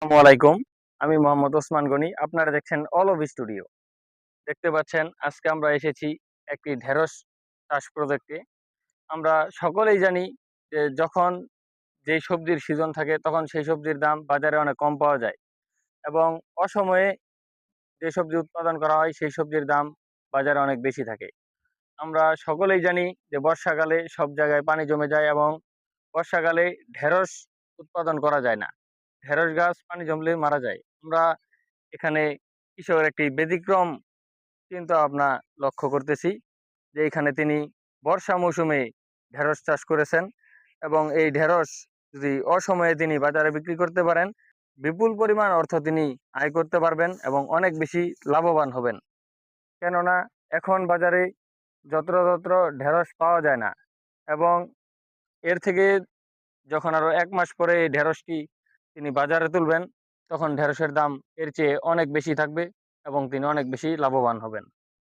আসসালামু আলাইকুম। আমি মোহাম্মদ ওসমান গনি। আপনারা দেখছেন অল অব স্টুডিও। দেখতে পাচ্ছেন আজকে আমরা এসেছি একটি ঢেঁড়স চাষ প্রজেক্টে। আমরা সকলেই জানি যে যখন যেই সবজির সিজন থাকে তখন সেই সবজির দাম বাজারে অনেক কম পাওয়া যায় এবং অসময়ে যে সবজি উৎপাদন করা হয় সেই সবজির দাম বাজারে অনেক বেশি থাকে। আমরা সকলেই জানি যে বর্ষাকালে সব জায়গায় পানি জমে যায় এবং বর্ষাকালে ঢেঁড়স উৎপাদন করা যায় না। ঢেঁড়স গাছ পানি জমলে মারা যায়। আমরা এখানে কৃষকের একটি ব্যতিক্রম চিন্তা ভাবনা লক্ষ্য করতেছি যে এখানে তিনি বর্ষা মৌসুমে ঢেঁড়স চাষ করেছেন এবং এই ঢেঁড়স যদি অসময়ে তিনি বাজারে বিক্রি করতে পারেন, বিপুল পরিমাণ অর্থ তিনি আয় করতে পারবেন এবং অনেক বেশি লাভবান হবেন। কেননা এখন বাজারে যত্রতত্র ঢেঁড়স পাওয়া যায় না এবং এর থেকে যখন আরো ১ মাস পরে এই ঢেঁড়সটি তিনি বাজারে তুলবেন, তখন ঢেঁড়সের দাম এর চেয়ে অনেক বেশি থাকবে এবং তিনি অনেক বেশি লাভবান হবেন।